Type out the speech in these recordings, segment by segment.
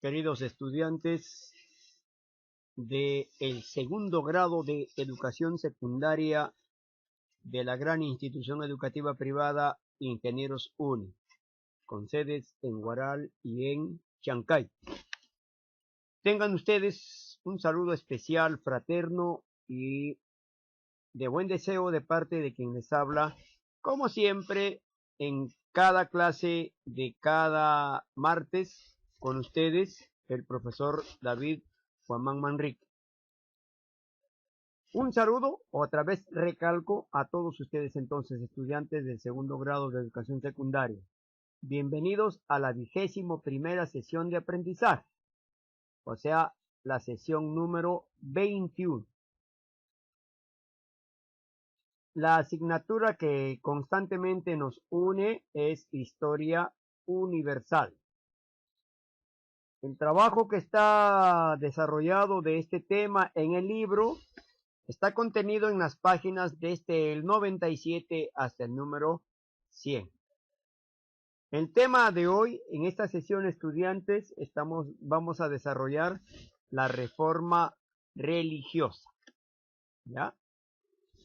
queridos estudiantes del segundo grado de educación secundaria de la gran institución educativa privada Ingenieros UNI, con sedes en Huaral y en Chancay. Tengan ustedes un saludo especial, fraterno y de buen deseo de parte de quien les habla, como siempre, en cada clase de cada martes, con ustedes, el profesor David Juan Manrique. Un saludo, otra vez recalco a todos ustedes entonces, estudiantes del segundo grado de educación secundaria. Bienvenidos a la 21ª sesión de aprendizaje, o sea, la sesión número 21. La asignatura que constantemente nos une es Historia Universal. El trabajo que está desarrollado de este tema en el libro está contenido en las páginas desde el 97 hasta el número 100. El tema de hoy, en esta sesión, estudiantes, vamos a desarrollar la reforma religiosa. ¿Ya?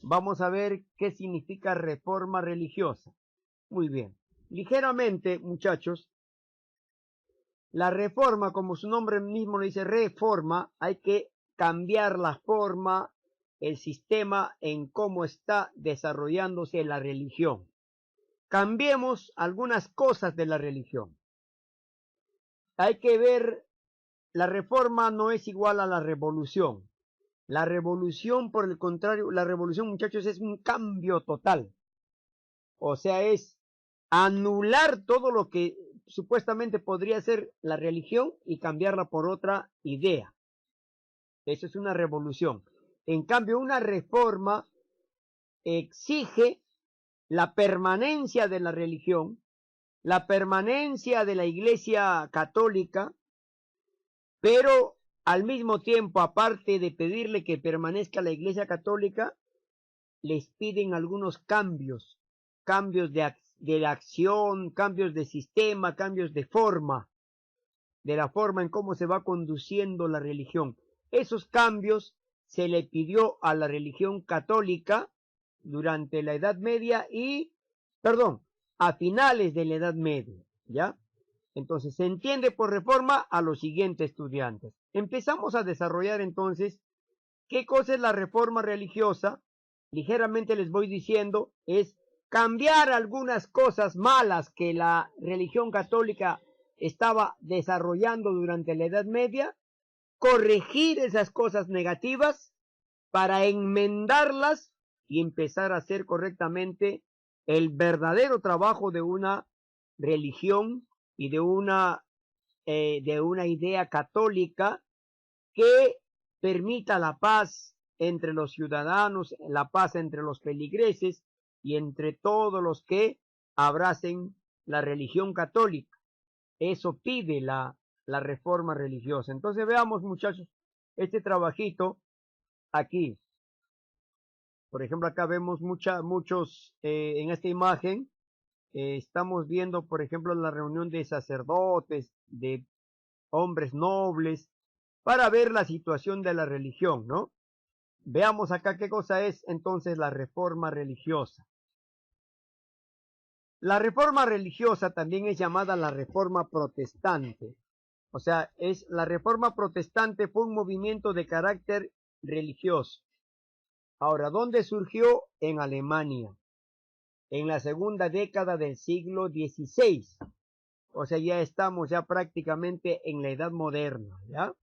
Vamos a ver qué significa reforma religiosa. Muy bien. Ligeramente, muchachos, la reforma, como su nombre mismo lo dice, reforma, hay que cambiar la forma, el sistema en cómo está desarrollándose la religión. Cambiemos algunas cosas de la religión. Hay que ver, la reforma no es igual a la revolución. La revolución, por el contrario, la revolución, muchachos, es un cambio total. O sea, es anular todo lo que supuestamente podría ser la religión y cambiarla por otra idea. Eso es una revolución. En cambio, una reforma exige la permanencia de la religión, la permanencia de la Iglesia Católica, pero al mismo tiempo, aparte de pedirle que permanezca la Iglesia Católica, les piden algunos cambios de la acción, cambios de sistema, cambios de forma, de la forma en cómo se va conduciendo la religión. Esos cambios se le pidió a la religión católica durante la Edad Media a finales de la Edad Media, ¿ya? Entonces, se entiende por reforma a los siguientes estudiantes. Empezamos a desarrollar entonces qué cosa es la reforma religiosa. Ligeramente les voy diciendo, es cambiar algunas cosas malas que la religión católica estaba desarrollando durante la Edad Media, corregir esas cosas negativas para enmendarlas y empezar a hacer correctamente el verdadero trabajo de una religión y de una idea católica que permita la paz entre los ciudadanos, la paz entre los feligreses y entre todos los que abracen la religión católica. Eso pide la reforma religiosa. Entonces veamos, muchachos, este trabajito aquí. Por ejemplo, acá vemos muchos, en esta imagen, estamos viendo, por ejemplo, la reunión de sacerdotes, de hombres nobles, para ver la situación de la religión, ¿no? Veamos acá qué cosa es entonces la reforma religiosa. La reforma religiosa también es llamada la reforma protestante. O sea, la reforma protestante fue un movimiento de carácter religioso. Ahora, ¿dónde surgió? En Alemania, en la segunda década del siglo XVI. O sea, ya estamos prácticamente en la edad moderna, ¿ya?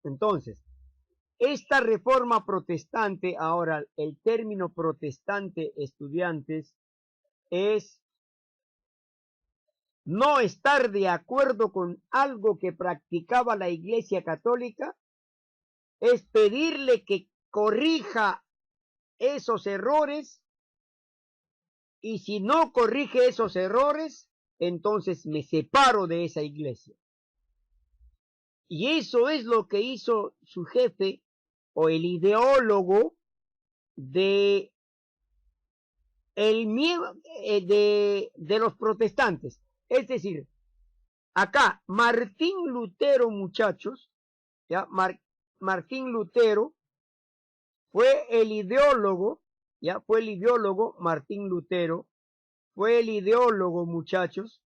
Entonces, esta reforma protestante, ahora el término protestante, estudiantes, es no estar de acuerdo con algo que practicaba la Iglesia Católica, es pedirle que corrija esos errores, y si no corrige esos errores, entonces me separo de esa iglesia. Y eso es lo que hizo su jefe o el ideólogo de los protestantes. Es decir, acá, Martín Lutero, muchachos, ¿ya? Martín Lutero fue el ideólogo, ¿ya? Fue el ideólogo, Martín Lutero, fue el ideólogo, muchachos,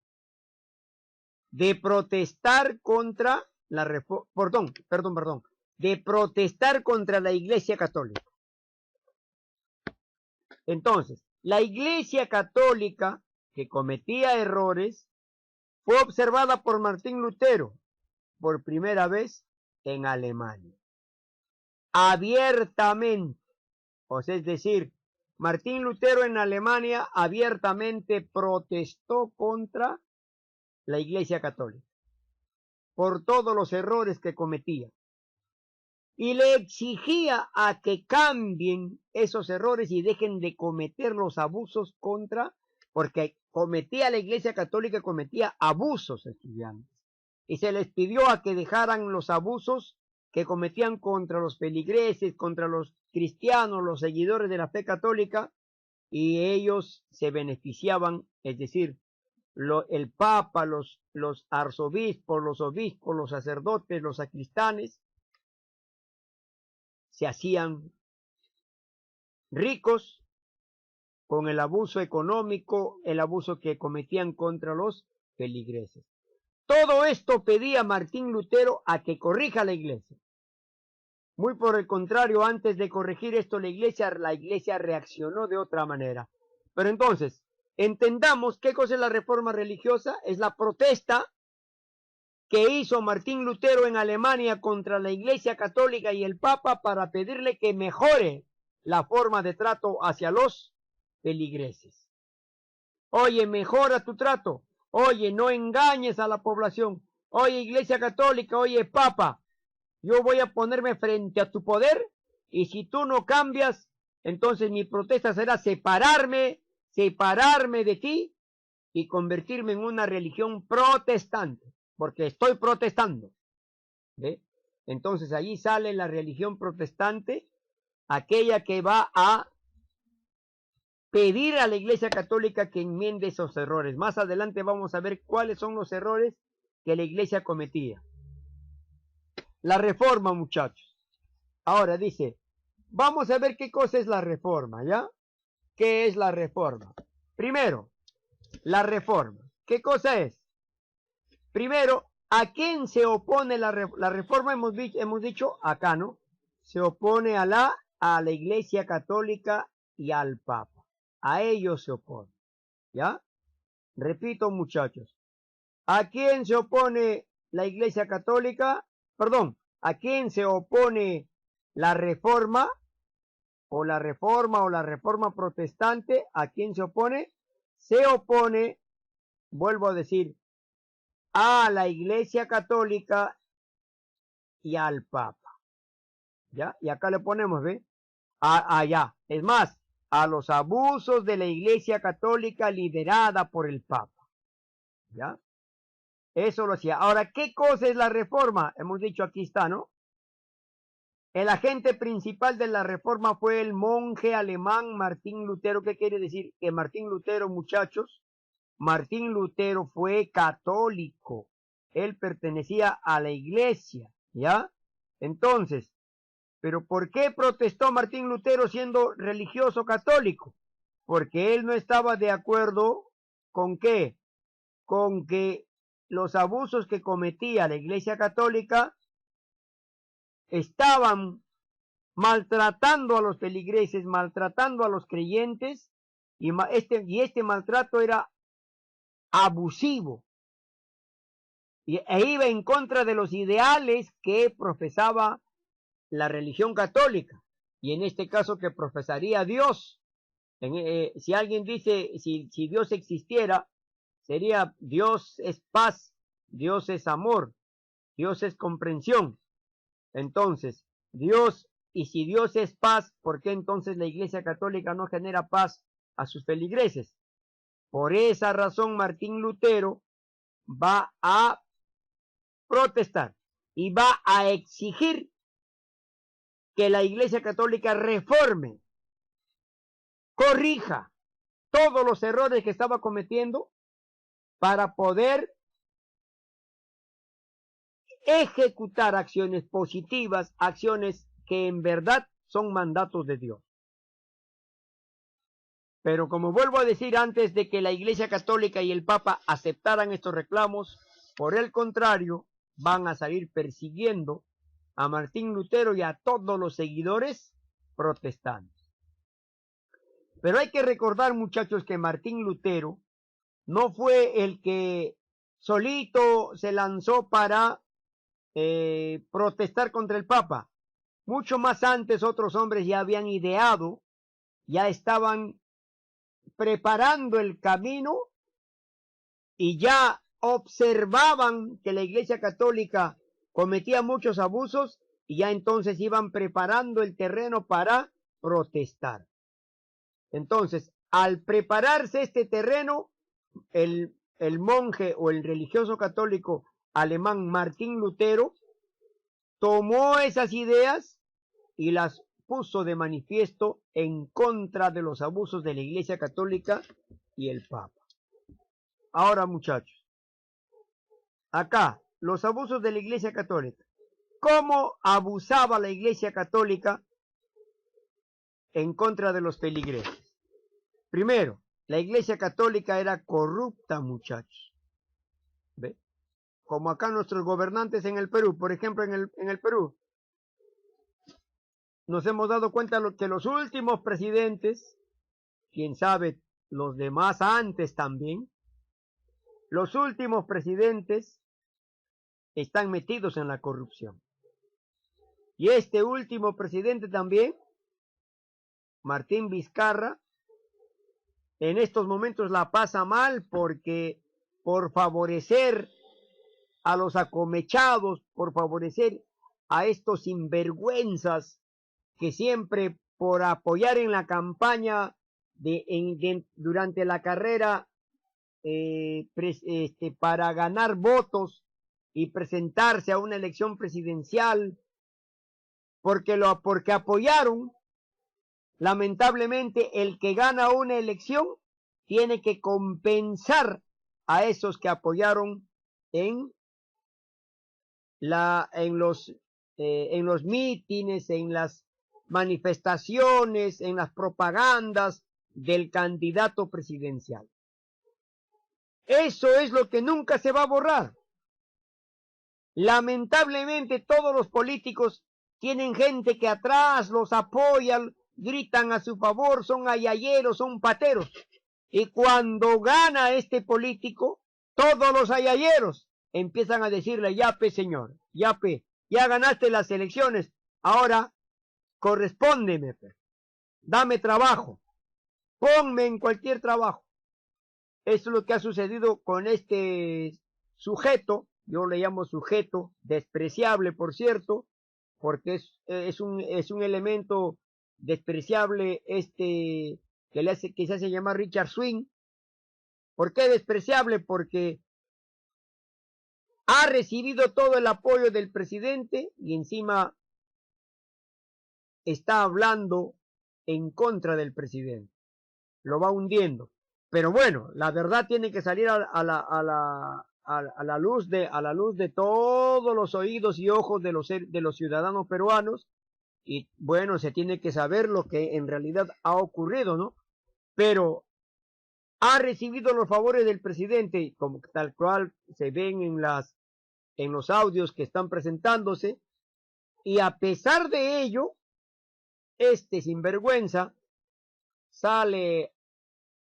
de protestar contra la reforma, perdón, de protestar contra la Iglesia Católica. Entonces, la Iglesia Católica, que cometía errores, fue observada por Martín Lutero por primera vez en Alemania. Abiertamente, o sea, es decir, Martín Lutero en Alemania abiertamente protestó contra la Iglesia Católica por todos los errores que cometía y le exigía a que cambien esos errores y dejen de cometer los abusos porque la Iglesia Católica cometía abusos, estudiantes, y se les pidió a que dejaran los abusos que cometían contra los feligreses, contra los cristianos, los seguidores de la fe católica, y ellos se beneficiaban, es decir, el Papa, los arzobispos, los obispos, los sacerdotes, los sacristanes, se hacían ricos con el abuso económico, el abuso que cometían contra los feligreses. Todo esto pedía Martín Lutero a que corrija la Iglesia. Muy por el contrario, antes de corregir esto, la Iglesia reaccionó de otra manera. Pero entonces, entendamos qué cosa es la reforma religiosa. Es la protesta que hizo Martín Lutero en Alemania contra la Iglesia Católica y el Papa para pedirle que mejore la forma de trato hacia los feligreses. Oye, mejora tu trato. Oye, no engañes a la población. Oye, Iglesia Católica, oye, Papa, yo voy a ponerme frente a tu poder y si tú no cambias, entonces mi protesta será separarme de ti y convertirme en una religión protestante, porque estoy protestando. ¿Ve? Entonces allí sale la religión protestante, aquella que va a pedir a la Iglesia Católica que enmiende esos errores. Más adelante vamos a ver cuáles son los errores que la Iglesia cometía. La reforma, muchachos. Ahora dice, vamos a ver qué cosa es la reforma, ¿ya? ¿Qué es la reforma? Primero, la reforma. ¿Qué cosa es? Primero, ¿a quién se opone la reforma? Hemos dicho acá, ¿no? Se opone a la Iglesia Católica y al Papa. A ellos se opone, ¿ya? Repito, muchachos. ¿A quién se opone la Iglesia Católica? Perdón, ¿a quién se opone la reforma o la reforma protestante? ¿A quién se opone? Se opone, vuelvo a decir, a la Iglesia Católica y al Papa. ¿Ya? Y acá le ponemos, ¿ve? Allá. Es más, a los abusos de la Iglesia Católica liderada por el Papa. ¿Ya? Eso lo hacía. Ahora, ¿qué cosa es la reforma? Hemos dicho, aquí está, ¿no? El agente principal de la reforma fue el monje alemán Martín Lutero. ¿Qué quiere decir? Que Martín Lutero, muchachos, Martín Lutero fue católico. Él pertenecía a la iglesia, ¿ya? Entonces, ¿pero por qué protestó Martín Lutero siendo religioso católico? Porque él no estaba de acuerdo con ¿qué? Con que los abusos que cometía la Iglesia Católica estaban maltratando a los feligreses, maltratando a los creyentes, y este maltrato era abusivo, e iba en contra de los ideales que profesaba la religión católica, y en este caso que profesaría Dios. Si alguien dice, si Dios existiera, sería Dios es paz, Dios es amor, Dios es comprensión. Entonces, y si Dios es paz, ¿por qué entonces la Iglesia Católica no genera paz a sus feligreses? Por esa razón, Martín Lutero va a protestar y va a exigir que la Iglesia Católica reforme, corrija todos los errores que estaba cometiendo para poder ejecutar acciones positivas, acciones que en verdad son mandatos de Dios. Pero como vuelvo a decir, antes de que la Iglesia Católica y el Papa aceptaran estos reclamos, por el contrario, van a salir persiguiendo a Martín Lutero y a todos los seguidores protestantes. Pero hay que recordar, muchachos, que Martín Lutero no fue el que solito se lanzó para protestar contra el Papa. Mucho más antes otros hombres ya habían ideado, ya estaban preparando el camino y ya observaban que la Iglesia Católica cometía muchos abusos y ya entonces iban preparando el terreno para protestar. Entonces, al prepararse este terreno, el monje o el religioso católico alemán Martín Lutero tomó esas ideas y las puso de manifiesto en contra de los abusos de la Iglesia Católica y el Papa. Ahora, muchachos, acá, los abusos de la Iglesia Católica. ¿Cómo abusaba la Iglesia Católica en contra de los feligreses? Primero, la Iglesia Católica era corrupta, muchachos. ¿Ve? Como acá nuestros gobernantes en el Perú, por ejemplo, en el Perú, nos hemos dado cuenta que los últimos presidentes, quién sabe, los demás antes también, los últimos presidentes están metidos en la corrupción. Y este último presidente también, Martín Vizcarra, en estos momentos la pasa mal porque por favorecer a los acomechados, por favorecer a estos sinvergüenzas que siempre por apoyar en la campaña durante la carrera para ganar votos y presentarse a una elección presidencial, porque apoyaron, lamentablemente el que gana una elección tiene que compensar a esos que apoyaron en los mítines, en las manifestaciones, en las propagandas del candidato presidencial. Eso es lo que nunca se va a borrar. Lamentablemente todos los políticos tienen gente que atrás los apoya, gritan a su favor, son ayayeros, son pateros. Y cuando gana este político, todos los ayayeros empiezan a decirle, ya pe señor, ya pe, ya ganaste las elecciones, ahora correspóndeme, dame trabajo, ponme en cualquier trabajo. Eso es lo que ha sucedido con este sujeto, yo le llamo sujeto, despreciable por cierto, porque es un elemento despreciable que se hace llamar Richard Swing. ¿Por qué despreciable? Porque ha recibido todo el apoyo del presidente y encima está hablando en contra del presidente. Lo va hundiendo. Pero bueno, la verdad tiene que salir a la luz de todos los oídos y ojos de los ciudadanos peruanos. Y bueno, se tiene que saber lo que en realidad ha ocurrido, ¿no? Pero ha recibido los favores del presidente, como tal cual se ven en los audios que están presentándose, y a pesar de ello, este sinvergüenza sale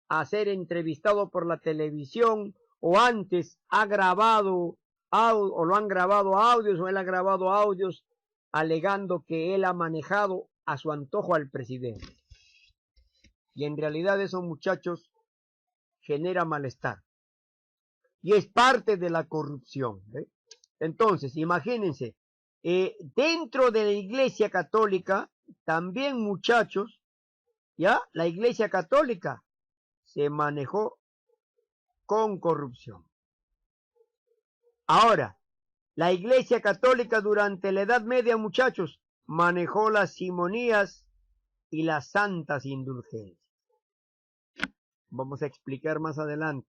a ser entrevistado por la televisión, o antes ha grabado o lo han grabado audios, o él ha grabado audios alegando que él ha manejado a su antojo al presidente. Y en realidad esos muchachos genera malestar. Y es parte de la corrupción. ¿Eh? Entonces, imagínense, dentro de la Iglesia Católica, también muchachos, ya, la Iglesia Católica se manejó con corrupción. Ahora, la Iglesia Católica durante la Edad Media, muchachos, manejó las simonías y las santas indulgencias. Vamos a explicar más adelante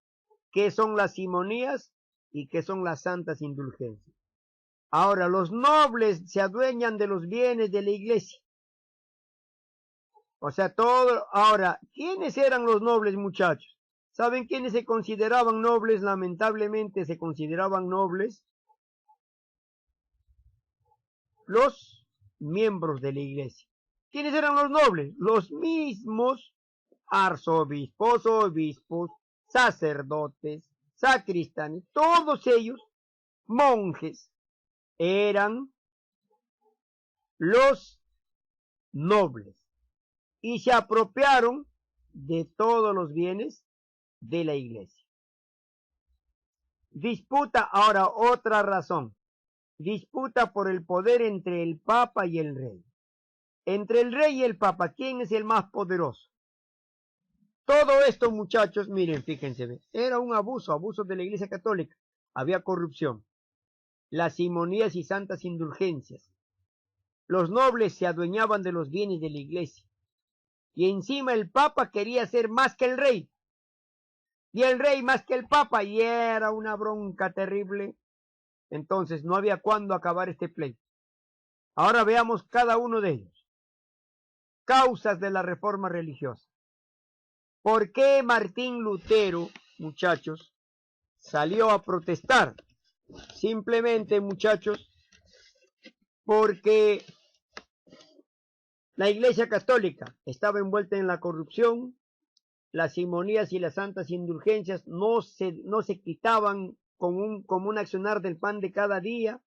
qué son las simonías y qué son las santas indulgencias. Ahora, los nobles se adueñan de los bienes de la iglesia. O sea, todo. Ahora, ¿quiénes eran los nobles, muchachos? ¿Saben quiénes se consideraban nobles? Lamentablemente se consideraban nobles los miembros de la iglesia. ¿Quiénes eran los nobles? Los mismos arzobispos, obispos, sacerdotes, sacristanes, todos ellos, monjes, eran los nobles y se apropiaron de todos los bienes de la iglesia. Disputa, ahora otra razón, disputa por el poder entre el Papa y el rey. Entre el rey y el Papa, ¿quién es el más poderoso? Todo esto, muchachos, miren, fíjense, era un abuso de la Iglesia Católica. Había corrupción, las simonías y santas indulgencias. Los nobles se adueñaban de los bienes de la Iglesia. Y encima el Papa quería ser más que el rey. Y el rey más que el Papa. Y era una bronca terrible. Entonces no había cuándo acabar este pleito. Ahora veamos cada uno de ellos. Causas de la reforma religiosa. ¿Por qué Martín Lutero, muchachos, salió a protestar? Simplemente, muchachos, porque la Iglesia Católica estaba envuelta en la corrupción, las simonías y las santas indulgencias no se quitaban como un accionar del pan de cada día,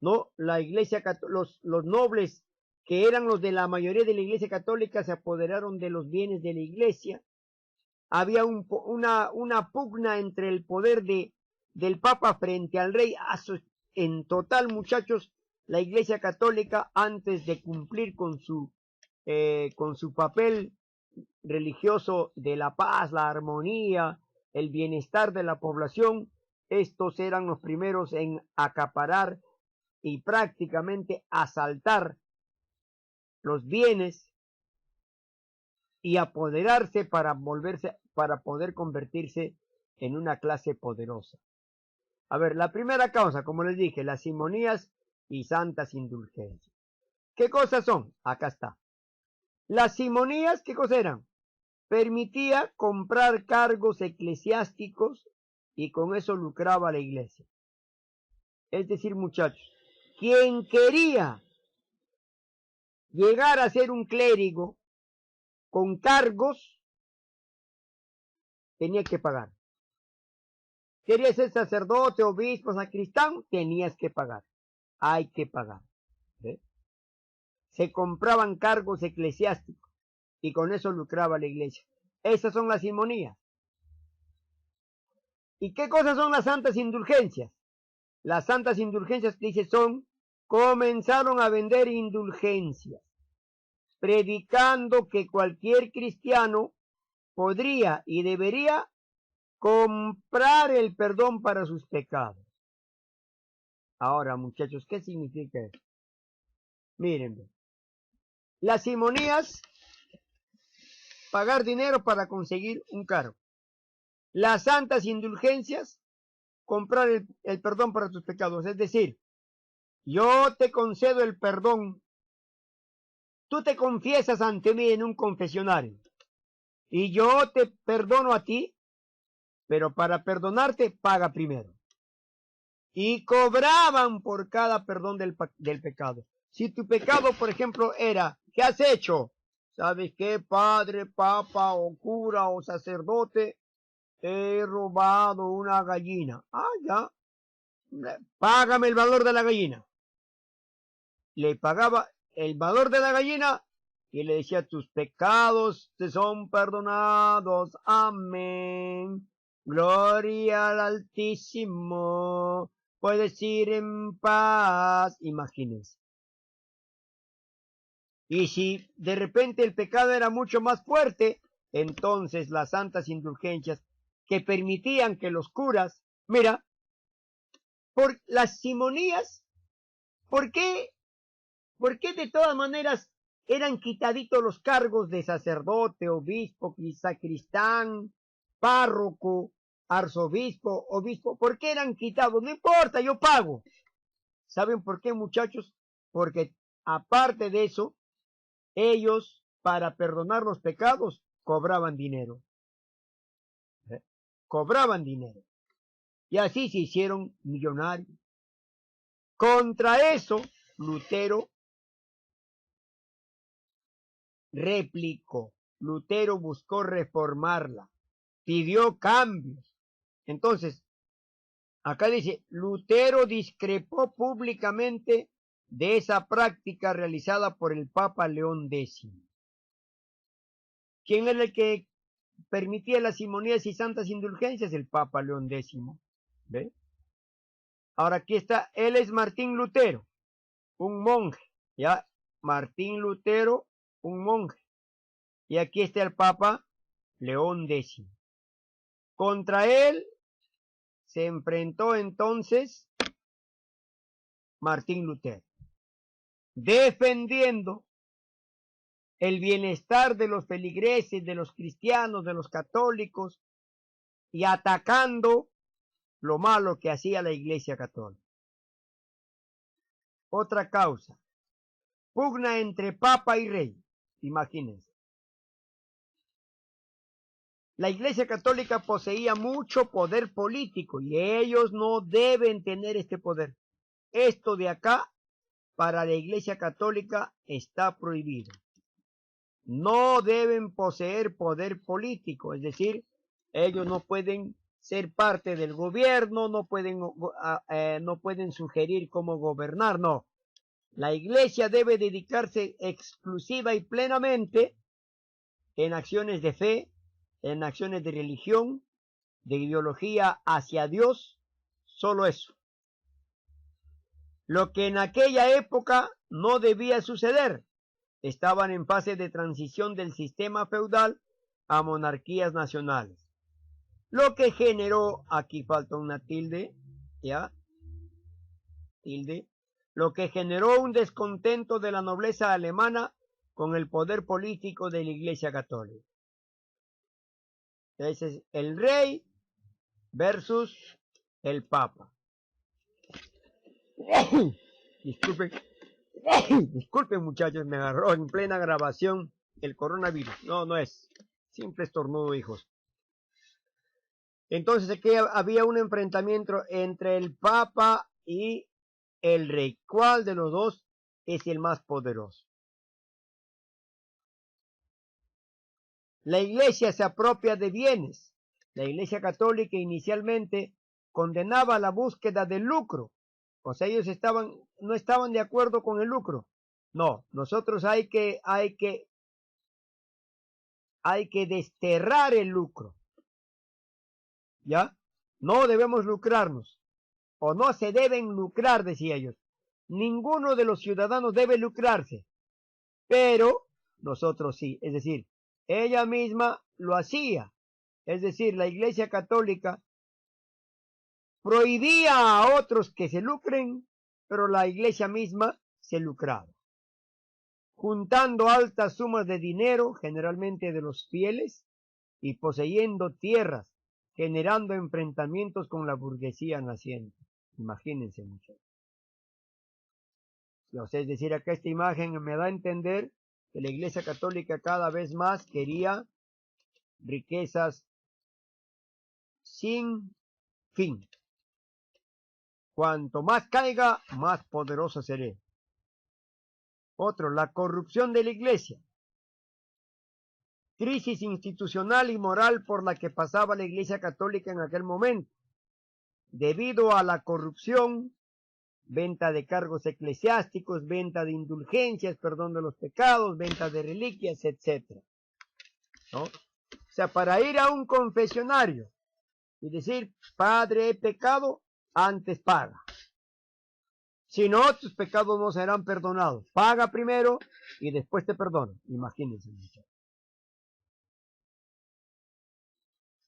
¿no? La Iglesia, los nobles que eran los de la mayoría de la Iglesia Católica se apoderaron de los bienes de la Iglesia. Había una pugna entre el poder del Papa frente al rey. En total, muchachos, la Iglesia Católica, antes de cumplir con su papel religioso de la paz, la armonía, el bienestar de la población, estos eran los primeros en acaparar y prácticamente asaltar los bienes y apoderarse para poder convertirse en una clase poderosa. A ver, la primera causa, como les dije, las simonías y santas indulgencias. ¿Qué cosas son? Acá está. Las simonías, ¿qué cosas eran? Permitía comprar cargos eclesiásticos y con eso lucraba la iglesia. Es decir, muchachos, quien quería llegar a ser un clérigo con cargos tenía que pagar. Querías ser sacerdote, obispo, sacristán, tenías que pagar. Hay que pagar. ¿Ve? Se compraban cargos eclesiásticos y con eso lucraba la iglesia. Esas son las simonías. ¿Y qué cosas son las santas indulgencias? Las santas indulgencias que dice comenzaron a vender indulgencias, predicando que cualquier cristiano podría y debería comprar el perdón para sus pecados. Ahora, muchachos, ¿qué significa eso? Miren, las simonías, pagar dinero para conseguir un cargo. Las santas indulgencias, comprar el perdón para tus pecados. Es decir, yo te concedo el perdón. Tú te confiesas ante mí en un confesionario y yo te perdono a ti, pero para perdonarte paga primero. Y cobraban por cada perdón del pecado. Si tu pecado, por ejemplo, era, ¿qué has hecho? ¿Sabes qué, padre, papa, o cura, o sacerdote? He robado una gallina. Ah, ya. Págame el valor de la gallina. Le pagaba el valor de la gallina y le decía, tus pecados te son perdonados. Amén. Gloria al Altísimo. Puedes ir en paz. Imagínense. Y si de repente el pecado era mucho más fuerte, entonces las santas indulgencias que permitían que los curas, mira, por las simonías, ¿por qué de todas maneras eran quitaditos los cargos de sacerdote, obispo, sacristán, párroco, arzobispo, obispo? ¿Por qué eran quitados? No importa, yo pago. ¿Saben por qué, muchachos? Porque aparte de eso, ellos, para perdonar los pecados, cobraban dinero. Cobraban dinero. Y así se hicieron millonarios. Contra eso, Lutero replicó. Lutero buscó reformarla, pidió cambios. Entonces, acá dice, Lutero discrepó públicamente de esa práctica realizada por el Papa León X. ¿Quién era el que permitía las simonías y santas indulgencias? El Papa León X. ¿Ve? Ahora aquí está, él es Martín Lutero, un monje, ¿ya? Martín Lutero, un monje. Y aquí está el Papa León X. Contra él se enfrentó entonces Martín Lutero, defendiendo el bienestar de los feligreses, de los cristianos, de los católicos, y atacando lo malo que hacía la Iglesia Católica. Otra causa, pugna entre Papa y Rey, imagínense. La Iglesia Católica poseía mucho poder político y ellos no deben tener este poder. Esto de acá, para la Iglesia Católica, está prohibido. No deben poseer poder político, es decir, ellos no pueden ser parte del gobierno, no pueden sugerir cómo gobernar, no. La Iglesia debe dedicarse exclusiva y plenamente en acciones de fe, en acciones de religión, de ideología hacia Dios, solo eso. Lo que en aquella época no debía suceder. Estaban en fase de transición del sistema feudal a monarquías nacionales. Lo que generó, aquí falta una tilde, ¿ya? Tilde. Lo que generó un descontento de la nobleza alemana con el poder político de la Iglesia Católica. Ese es el rey versus el Papa. Disculpen. Disculpen, muchachos, me agarró en plena grabación el coronavirus. No, no es. Simple estornudo, hijos. Entonces aquí había un enfrentamiento entre el Papa y el rey. ¿Cuál de los dos es el más poderoso? La Iglesia se apropia de bienes. La Iglesia Católica inicialmente condenaba la búsqueda del lucro. O sea, ellos no estaban de acuerdo con el lucro. No, nosotros hay que desterrar el lucro. ¿Ya? No debemos lucrarnos. O no se deben lucrar, decía ellos. Ninguno de los ciudadanos debe lucrarse. Pero nosotros sí. Es decir, ella misma lo hacía. Es decir, la Iglesia Católica prohibía a otros que se lucren, pero la Iglesia misma se lucraba, juntando altas sumas de dinero, generalmente de los fieles, y poseyendo tierras, generando enfrentamientos con la burguesía naciente. Imagínense, muchachos. Es decir, acá esta imagen me da a entender que la Iglesia Católica cada vez más quería riquezas sin fin. Cuanto más caiga, más poderoso seré. Otro, la corrupción de la Iglesia. Crisis institucional y moral por la que pasaba la Iglesia Católica en aquel momento. Debido a la corrupción, venta de cargos eclesiásticos, venta de indulgencias, perdón de los pecados, venta de reliquias, etc. ¿No? O sea, para ir a un confesionario y decir, Padre, he pecado, antes paga. Si no, tus pecados no serán perdonados. Paga primero y después te perdono. Imagínense.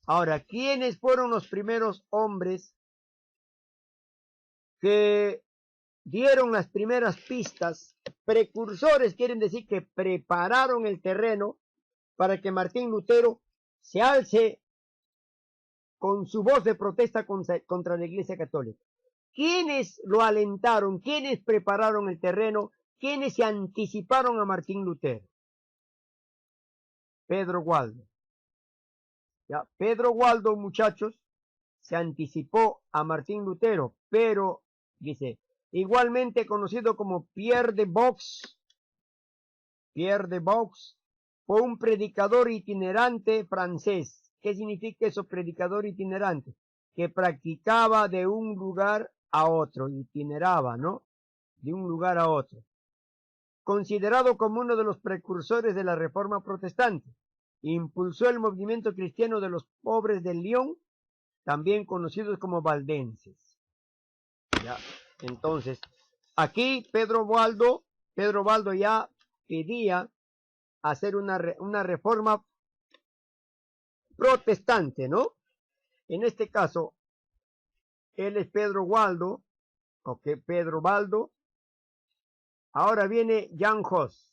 Ahora, ¿quiénes fueron los primeros hombres que dieron las primeras pistas? Precursores quieren decir que prepararon el terreno para que Martín Lutero se alce con su voz de protesta contra la Iglesia Católica. ¿Quiénes lo alentaron? ¿Quiénes prepararon el terreno? ¿Quiénes se anticiparon a Martín Lutero? Pedro Waldo. ¿Ya? Pedro Waldo, muchachos, se anticipó a Martín Lutero, pero, dice, igualmente conocido como Pierre de Vaux, fue un predicador itinerante francés. ¿Qué significa eso, predicador itinerante? Que practicaba de un lugar a otro, itineraba, ¿no? De un lugar a otro. Considerado como uno de los precursores de la Reforma Protestante, impulsó el movimiento cristiano de los pobres de Lyon, también conocidos como valdenses. ¿Ya? Entonces, aquí Pedro Baldo ya pedía hacer una reforma protestante, ¿no? En este caso, él es Pedro Waldo, ok, Pedro Baldo. Ahora viene Jan Hus.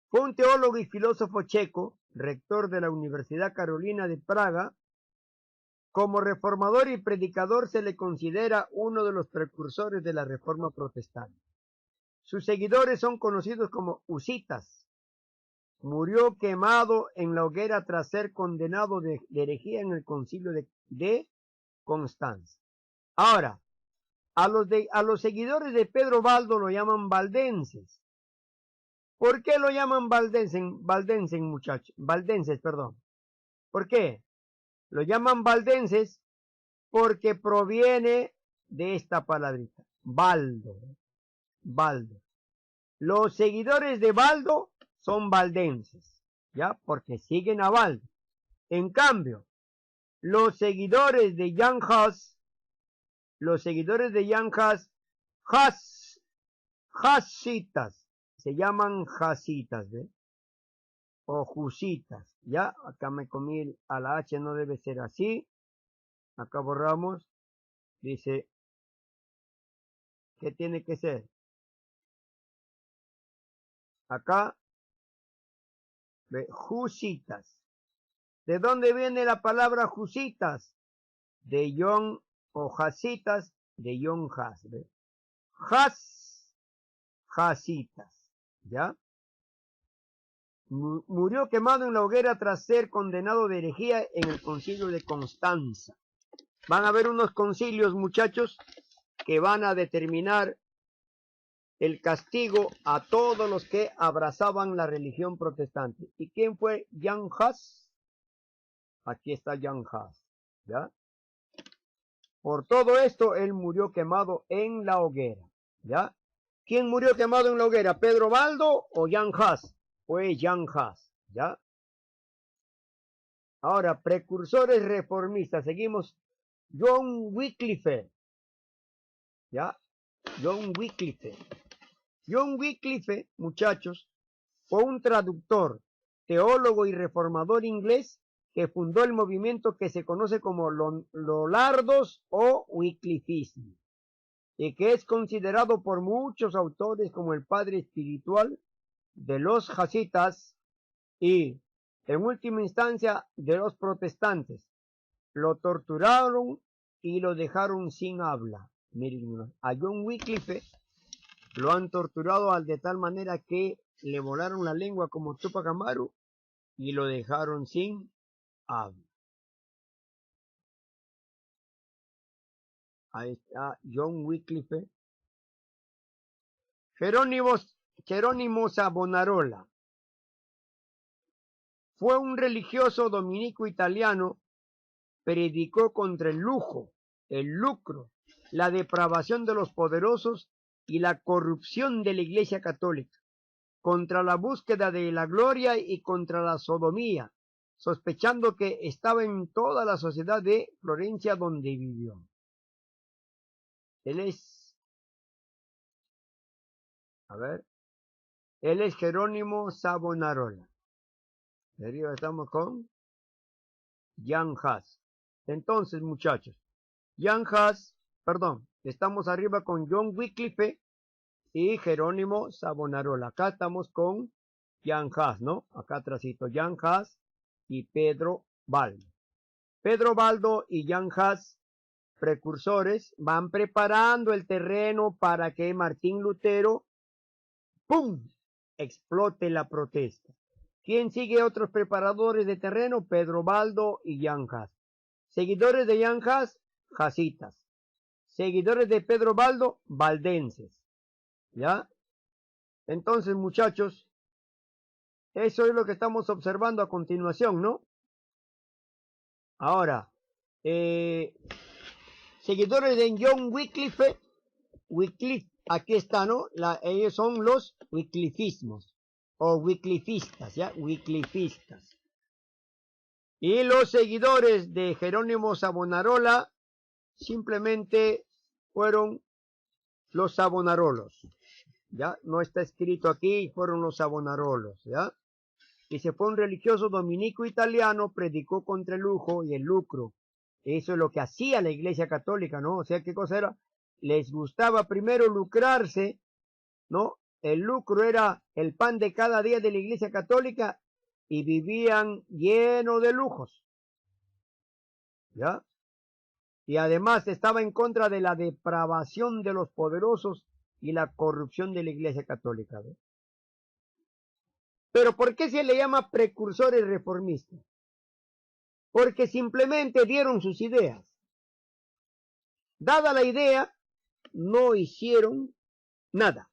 Fue un teólogo y filósofo checo, rector de la Universidad Carolina de Praga. Como reformador y predicador se le considera uno de los precursores de la Reforma Protestante. Sus seguidores son conocidos como husitas. Murió quemado en la hoguera tras ser condenado de herejía en el concilio de Constanza. Ahora, a los seguidores de Pedro Baldo lo llaman valdenses. ¿Por qué lo llaman valdenses, perdón? ¿Por qué? Lo llaman valdenses porque proviene de esta palabrita, Baldo. Los seguidores de Baldo son valdenses, ¿ya? Porque siguen a Baldo. En cambio, los seguidores de Jan Hus, Hasitas, se llaman Hasitas, ¿ve? O Husitas, ¿ya? Acá me comí a la H, no debe ser así. Acá borramos, dice, ¿qué tiene que ser? Acá, ¿ve? Husitas. ¿De dónde viene la palabra Husitas? De John o Hasitas, de John Has, ¿ve? Hasitas, ¿ya? Murió quemado en la hoguera tras ser condenado de herejía en el concilio de Constanza. Van a haber unos concilios, muchachos, que van a determinar el castigo a todos los que abrazaban la religión protestante. ¿Y quién fue Jan Hus? Aquí está Jan Hus, ¿ya? Por todo esto, él murió quemado en la hoguera, ¿ya? ¿Quién murió quemado en la hoguera? ¿Pedro Baldo o Jan Hus? Fue Jan Hus, ¿ya? Ahora, precursores reformistas, seguimos. John Wycliffe, ¿ya? John Wycliffe, muchachos, fue un traductor, teólogo y reformador inglés que fundó el movimiento que se conoce como Lollardos o Wyclifismo, y que es considerado por muchos autores como el padre espiritual de los hasitas y, en última instancia, de los protestantes. Lo torturaron y lo dejaron sin habla. Miren, a John Wycliffe lo han torturado de tal manera que le volaron la lengua como Tupac Amaru y lo dejaron sin habla. Ahí está John Wycliffe. Jerónimo Savonarola fue un religioso dominico italiano. Predicó contra el lujo, el lucro, la depravación de los poderosos y la corrupción de la Iglesia Católica, contra la búsqueda de la gloria y contra la sodomía, sospechando que estaba en toda la sociedad de Florencia donde vivió. Él es Jerónimo Savonarola. De arriba estamos con Jan Hus. Entonces, muchachos, estamos arriba con John Wycliffe y Jerónimo Savonarola. Acá estamos con Jan Hus, ¿no? Acá atrásito, Jan Hus y Pedro Baldo. Pedro Baldo y Jan Hus precursores van preparando el terreno para que Martín Lutero, ¡pum!, explote la protesta. ¿Quién sigue otros preparadores de terreno? Pedro Baldo y Jan Hus. Seguidores de Jan Hus, Hasitas. Seguidores de Pedro Baldo, valdenses. ¿Ya? Entonces, muchachos, eso es lo que estamos observando a continuación, ¿no? Ahora, seguidores de John Wycliffe, aquí está, ¿no? Ellos son los wyclifismos, o wyclifistas, ¿ya? Wyclifistas. Y los seguidores de Jerónimo Savonarola simplemente fueron los Savonarolos, ¿ya? No está escrito aquí, fueron los Savonarolos, ¿ya? Y se fue un religioso dominico italiano, predicó contra el lujo y el lucro. Eso es lo que hacía la Iglesia Católica, ¿no? O sea, ¿qué cosa era? Les gustaba primero lucrarse, ¿no? El lucro era el pan de cada día de la Iglesia Católica y vivían lleno de lujos, ¿ya? Y además estaba en contra de la depravación de los poderosos y la corrupción de la Iglesia Católica, ¿ves? Pero ¿por qué se le llama precursores reformistas? Porque simplemente dieron sus ideas. Dada la idea, no hicieron nada.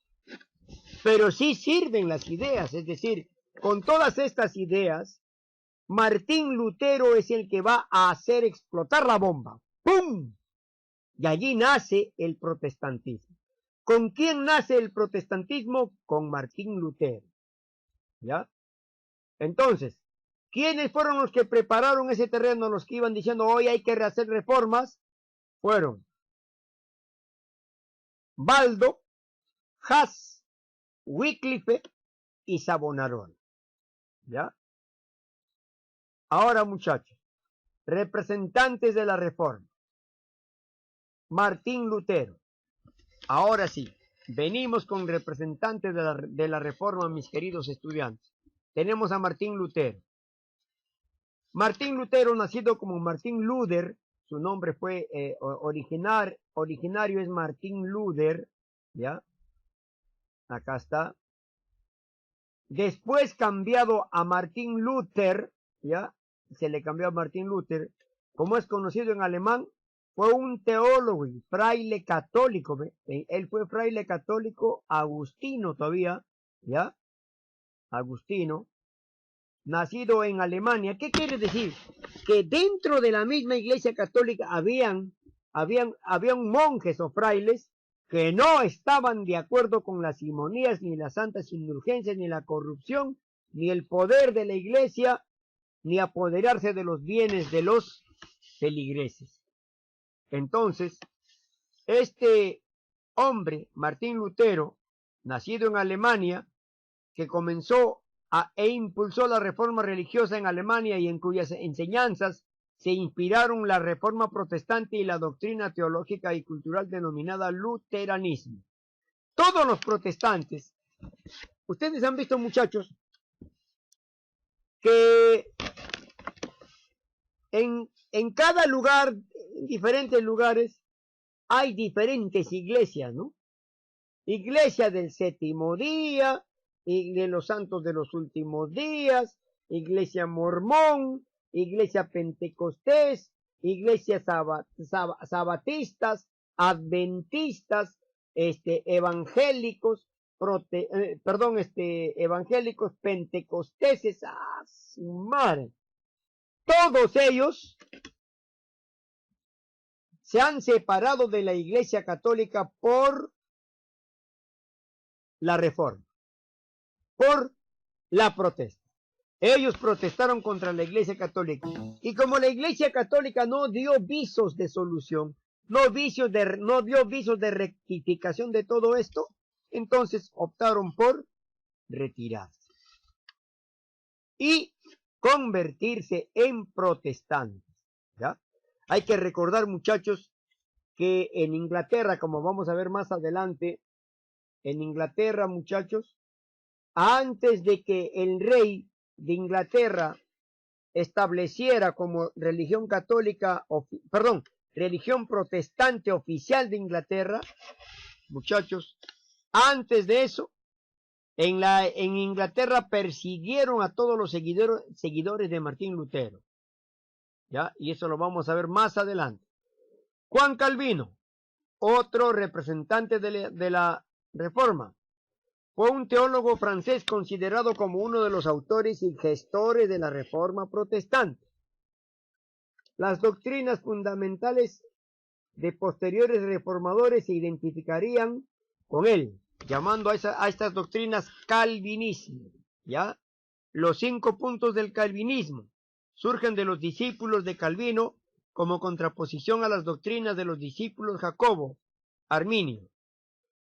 Pero sí sirven las ideas, es decir, con todas estas ideas, Martín Lutero es el que va a hacer explotar la bomba. ¡Pum! Y allí nace el protestantismo. ¿Con quién nace el protestantismo? Con Martín Lutero. ¿Ya? Entonces, ¿quiénes fueron los que prepararon ese terreno, los que iban diciendo hoy hay que hacer reformas? Fueron Baldo, Hus, Wycliffe y Savonarola. ¿Ya? Ahora, muchachos, representantes de la reforma. Martín Lutero. Ahora sí, venimos con representantes de la reforma, mis queridos estudiantes. Tenemos a Martín Lutero. Martín Lutero, nacido como Martín Luder, su nombre fue originario es Martín Luder, ¿ya? Acá está. Después cambiado a Martín Luther, ¿ya? Se le cambió a Martín Luther. Como es conocido en alemán, fue un teólogo y fraile católico, ¿ve? Él fue fraile católico agustino todavía, ¿ya? Agustino. Nacido en Alemania. ¿Qué quiere decir? Que dentro de la misma Iglesia Católica habían monjes o frailes que no estaban de acuerdo con las simonías, ni las santas indulgencias, ni la corrupción, ni el poder de la Iglesia, ni apoderarse de los bienes de los feligreses. Entonces, este hombre, Martín Lutero, nacido en Alemania, que comenzó e impulsó la reforma religiosa en Alemania y en cuyas enseñanzas se inspiraron la reforma protestante y la doctrina teológica y cultural denominada luteranismo. Todos los protestantes, ustedes han visto, muchachos, que en cada lugar, en diferentes lugares, hay diferentes iglesias, ¿no? Iglesia del séptimo día, y de los santos de los últimos días, iglesia mormón, iglesia pentecostés, iglesias sabatistas, adventistas, evangélicos, evangélicos pentecosteses, ¡ah, su madre! Todos ellos se han separado de la Iglesia Católica por la reforma, por la protesta. Ellos protestaron contra la Iglesia Católica. Y como la Iglesia Católica no dio visos de solución, no dio visos de rectificación de todo esto, entonces optaron por retirarse y convertirse en protestantes, ¿ya? Hay que recordar, muchachos, que en Inglaterra, como vamos a ver más adelante, en Inglaterra, muchachos, antes de que el rey de Inglaterra estableciera como religión católica, religión protestante oficial de Inglaterra, muchachos. Antes de eso, en Inglaterra persiguieron a todos los seguidores de Martín Lutero. ¿Ya? Y eso lo vamos a ver más adelante. Juan Calvino, otro representante de la Reforma, fue un teólogo francés considerado como uno de los autores y gestores de la Reforma protestante. Las doctrinas fundamentales de posteriores reformadores se identificarían con él, llamando a estas doctrinas calvinismo. ¿Ya? Los 5 puntos del calvinismo surgen de los discípulos de Calvino como contraposición a las doctrinas de los discípulos Jacobo, Arminio,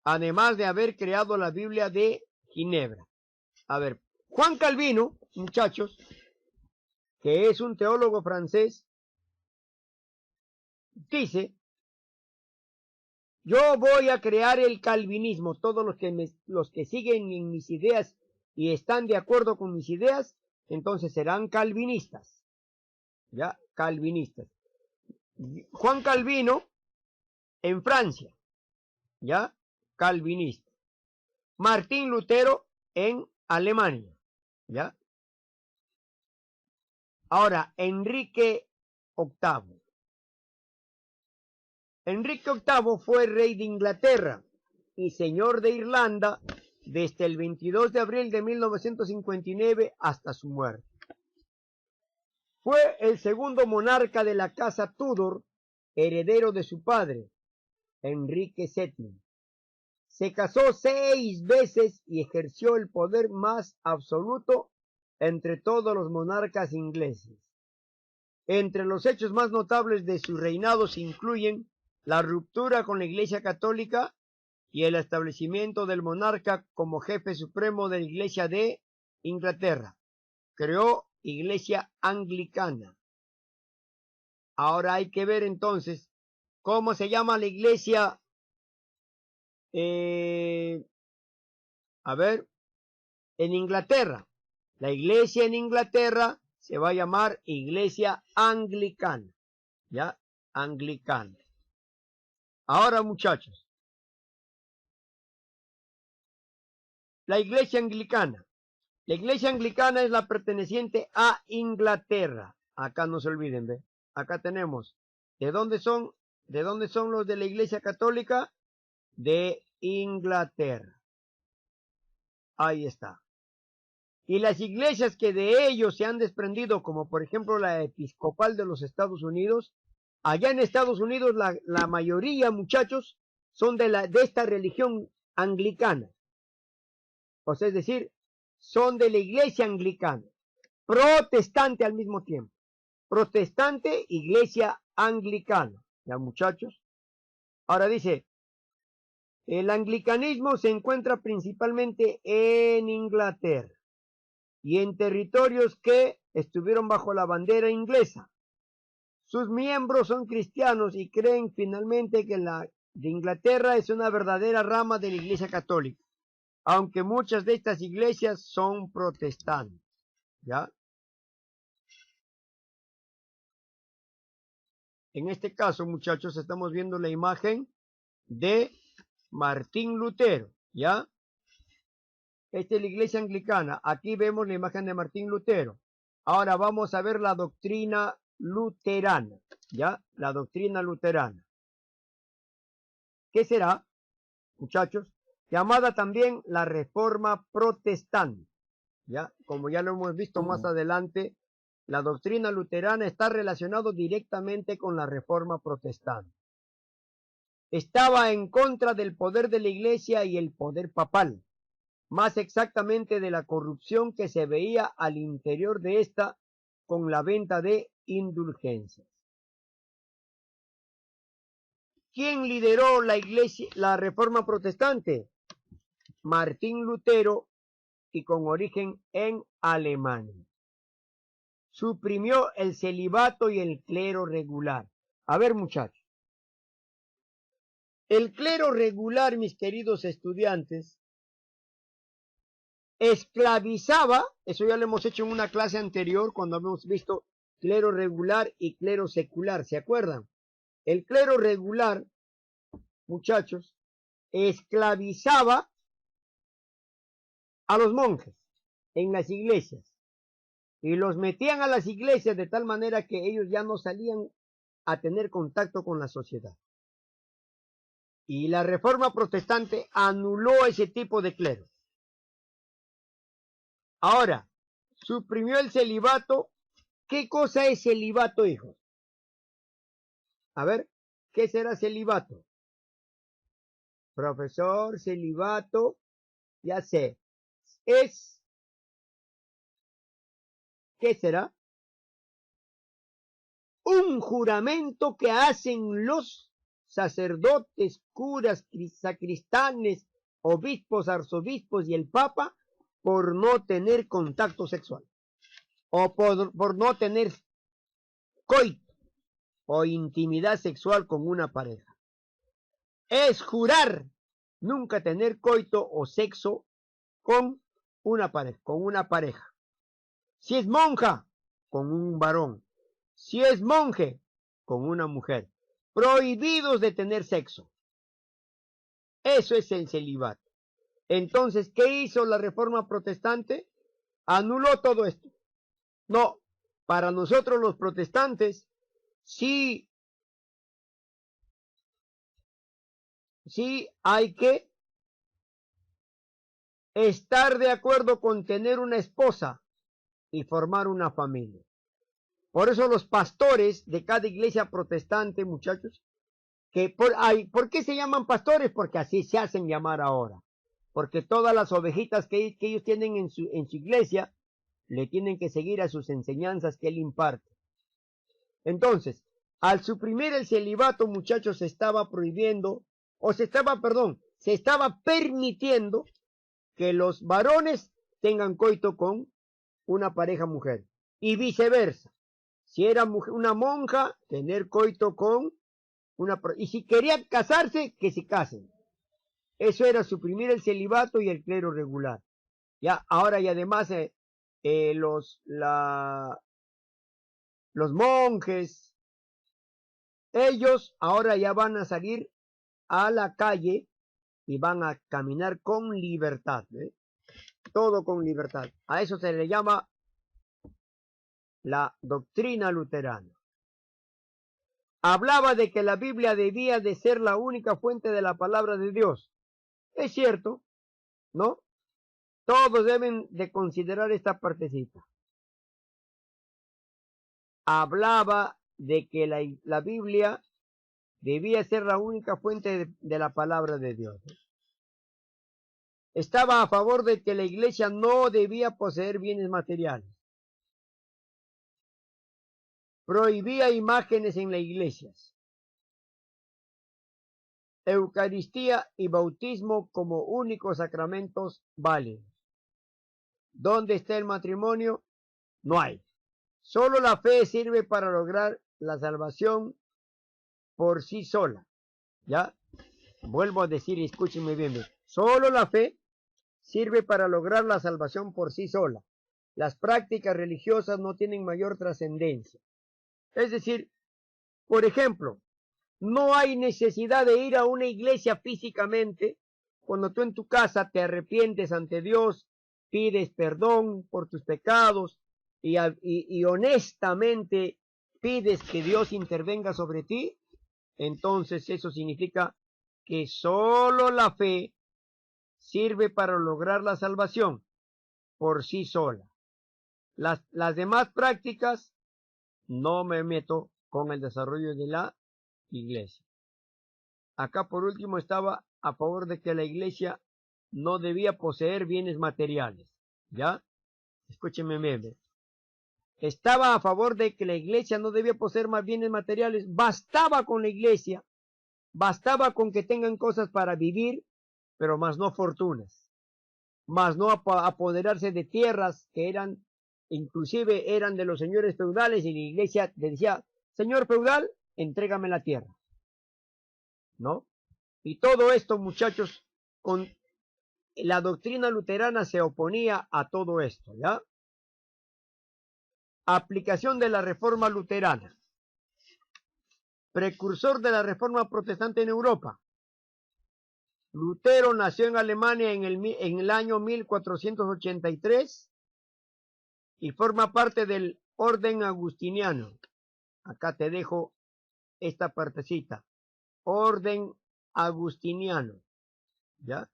además de haber creado la Biblia de Ginebra. A ver, Juan Calvino, muchachos, que es un teólogo francés, dice: yo voy a crear el calvinismo. Todos los que siguen en mis ideas y están de acuerdo con mis ideas, entonces serán calvinistas. ¿Ya? Calvinistas. Juan Calvino en Francia, ¿ya? Calvinista. Martín Lutero en Alemania, ¿ya? Ahora, Enrique VIII. Enrique VIII fue rey de Inglaterra y señor de Irlanda desde el 22 de abril de 1959 hasta su muerte. Fue el segundo monarca de la casa Tudor, heredero de su padre, Enrique VII. Se casó 6 veces y ejerció el poder más absoluto entre todos los monarcas ingleses. Entre los hechos más notables de su reinado se incluyen la ruptura con la Iglesia Católica y el establecimiento del monarca como jefe supremo de la Iglesia de Inglaterra. Creó Iglesia Anglicana. Ahora hay que ver entonces cómo se llama la iglesia. A ver, en Inglaterra. La iglesia en Inglaterra se va a llamar Iglesia Anglicana. ¿Ya? Anglicana. Ahora, muchachos, la iglesia anglicana. La iglesia anglicana es la perteneciente a Inglaterra. Acá no se olviden, ¿ve? Acá tenemos. ¿De dónde son los de la iglesia católica? De Inglaterra. Ahí está. Y las iglesias que de ellos se han desprendido, como por ejemplo la episcopal de los Estados Unidos, allá en Estados Unidos la mayoría, muchachos, son de esta religión anglicana. O sea, es decir, son de la iglesia anglicana, protestante al mismo tiempo. Protestante, iglesia anglicana. ¿Ya, muchachos? Ahora dice, el anglicanismo se encuentra principalmente en Inglaterra y en territorios que estuvieron bajo la bandera inglesa. Sus miembros son cristianos y creen finalmente que la de Inglaterra es una verdadera rama de la Iglesia Católica, aunque muchas de estas iglesias son protestantes. ¿Ya? En este caso, muchachos, estamos viendo la imagen de Martín Lutero. ¿Ya? Esta es la iglesia anglicana. Aquí vemos la imagen de Martín Lutero. Ahora vamos a ver la doctrina luterana. ¿Ya? La doctrina luterana. ¿Qué será, muchachos? Llamada también la Reforma Protestante. ¿Ya? Como ya lo hemos visto más adelante, la doctrina luterana está relacionada directamente con la Reforma Protestante. Estaba en contra del poder de la Iglesia y el poder papal, más exactamente de la corrupción que se veía al interior de esta con la venta de indulgencias. ¿Quién lideró la Iglesia, la Reforma Protestante? Martín Lutero, y con origen en Alemania. Suprimió el celibato y el clero regular. A ver, muchachos. El clero regular, mis queridos estudiantes, esclavizaba, eso ya lo hemos hecho en una clase anterior cuando hemos visto clero regular y clero secular, ¿se acuerdan? El clero regular, muchachos, esclavizaba a los monjes en las iglesias y los metían a las iglesias de tal manera que ellos ya no salían a tener contacto con la sociedad. Y la Reforma Protestante anuló ese tipo de clero. Ahora, suprimió el celibato. ¿Qué cosa es celibato, hijos? A ver, ¿qué será celibato? Profesor, celibato, ya sé. ¿Qué será? Un juramento que hacen los sacerdotes, curas, sacristanes, obispos, arzobispos y el papa por no tener contacto sexual o por no tener coito o intimidad sexual con una pareja. Es jurar nunca tener coito o sexo con una pareja. Si es monja, con un varón. Si es monje, con una mujer. Prohibidos de tener sexo. Eso es el celibato. Entonces, ¿qué hizo la Reforma Protestante? Anuló todo esto. No, para nosotros los protestantes, sí hay que estar de acuerdo con tener una esposa y formar una familia. Por eso los pastores de cada iglesia protestante, muchachos, ¿por qué se llaman pastores? Porque así se hacen llamar ahora. Porque todas las ovejitas que ellos tienen en su iglesia, le tienen que seguir a sus enseñanzas que él imparte. Entonces, al suprimir el celibato, muchachos, se estaba permitiendo que los varones tengan coito con una pareja mujer. Y viceversa. Si era una monja, tener coito con y si querían casarse, que se casen. Eso era suprimir el celibato y el clero regular. Ya, ahora y además los monjes, ellos ahora ya van a salir a la calle y van a caminar con libertad, todo con libertad. A eso se le llama la doctrina luterana. Hablaba de que la Biblia debía de ser la única fuente de la palabra de Dios. Es cierto, ¿no? Todos deben de considerar esta partecita. Hablaba de que la Biblia debía ser la única fuente de la palabra de Dios. Estaba a favor de que la iglesia no debía poseer bienes materiales. Prohibía imágenes en las iglesias. Eucaristía y bautismo como únicos sacramentos válidos. ¿Dónde está el matrimonio? No hay. Solo la fe sirve para lograr la salvación por sí sola. ¿Ya? Vuelvo a decir, escúchenme bien. Solo la fe sirve para lograr la salvación por sí sola. Las prácticas religiosas no tienen mayor trascendencia. Es decir, por ejemplo, no hay necesidad de ir a una iglesia físicamente cuando tú en tu casa te arrepientes ante Dios, pides perdón por tus pecados y honestamente pides que Dios intervenga sobre ti. Entonces eso significa que solo la fe sirve para lograr la salvación por sí sola. Las demás prácticas no me meto con el desarrollo de la iglesia. Acá por último estaba a favor de que la iglesia no debía poseer bienes materiales. ¿Ya? Escúchenme bien. Estaba a favor de que la iglesia no debía poseer más bienes materiales. Bastaba con la iglesia, bastaba con que tengan cosas para vivir, pero más no fortunas, más no apoderarse de tierras que inclusive eran de los señores feudales, y la iglesia le decía, señor feudal, entrégame la tierra, ¿no? Y todo esto, muchachos, con la doctrina luterana se oponía a todo esto, ¿ya? Aplicación de la Reforma luterana. precursor de la reforma protestante en Europa. Lutero nació en Alemania en el año 1483 y forma parte del orden agustiniano. Acá te dejo esta partecita. Orden agustiniano. ¿Ya?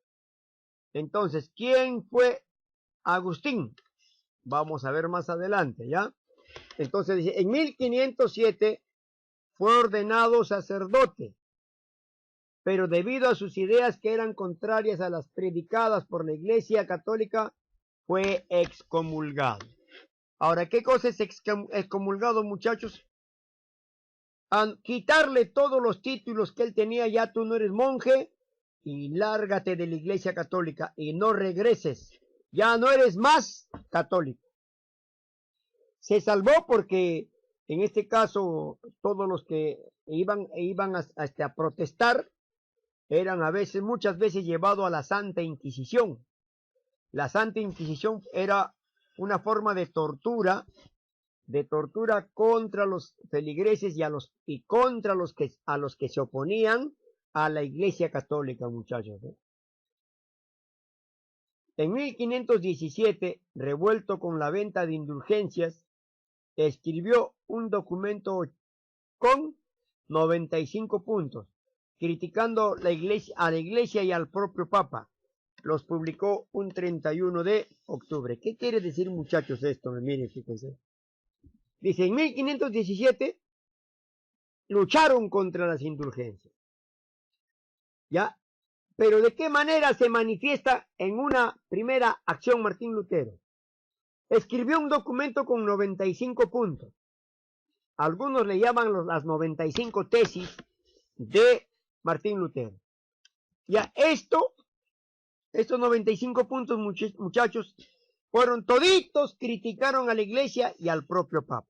Entonces, ¿quién fue Agustín? Vamos a ver más adelante, ¿ya? Entonces dice, en 1507 fue ordenado sacerdote, pero debido a sus ideas que eran contrarias a las predicadas por la Iglesia Católica, fue excomulgado. Ahora, ¿qué cosa es excomulgado, muchachos? Quitarle todos los títulos que él tenía, ya tú no eres monje, y lárgate de la Iglesia Católica y no regreses, ya no eres más católico. Se salvó porque en este caso todos los que iban a protestar eran muchas veces llevados a la Santa Inquisición. La Santa Inquisición era una forma de tortura contra los feligreses y contra a los que se oponían a la Iglesia Católica, muchachos. En 1517, revuelto con la venta de indulgencias, escribió un documento con 95 puntos, criticando a la Iglesia y al propio Papa. Los publicó un 31 de octubre. ¿Qué quiere decir, muchachos, esto? Miren, fíjense. Dice, en 1517 lucharon contra las indulgencias. ¿Ya? Pero ¿de qué manera se manifiesta en una primera acción Martín Lutero? Escribió un documento con 95 puntos. Algunos le llaman las 95 tesis de Martín Lutero. Ya estos 95 puntos, muchachos, fueron toditos, criticaron a la Iglesia y al propio Papa.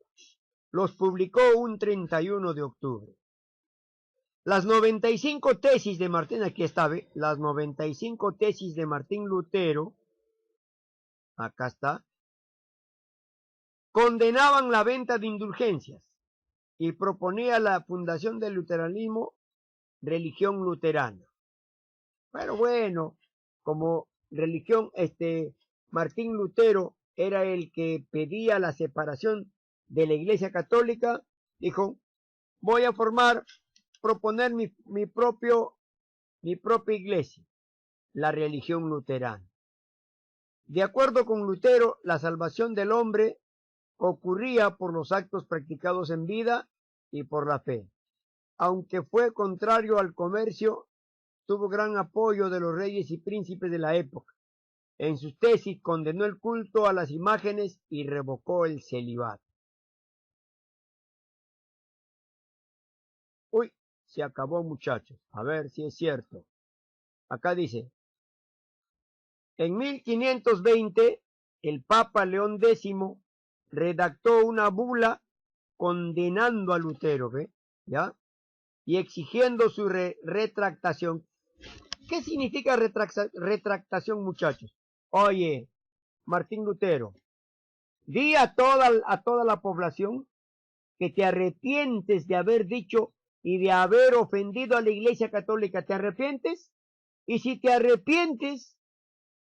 Los publicó un 31 de octubre. Las 95 tesis de Martín, aquí está, ¿ve? Las 95 tesis de Martín Lutero, acá está, condenaban la venta de indulgencias y proponía la fundación del luteranismo, religión luterana. Pero bueno, como religión, Martín Lutero era el que pedía la separación de la Iglesia Católica, dijo, voy a proponer mi propia iglesia, la religión luterana. De acuerdo con Lutero, la salvación del hombre ocurría por los actos practicados en vida y por la fe. Aunque fue contrario al comercio, tuvo gran apoyo de los reyes y príncipes de la época. En sus tesis condenó el culto a las imágenes y revocó el celibato. Uy, se acabó, muchachos. A ver si es cierto. Acá dice, en 1520, el Papa León X redactó una bula condenando a Lutero, ¿ve? ¿Ya? Y exigiendo su retractación. ¿Qué significa retractación, muchachos? Oye, Martín Lutero, di a toda la población que te arrepientes de haber dicho y de haber ofendido a la Iglesia Católica. ¿Te arrepientes? Y si te arrepientes,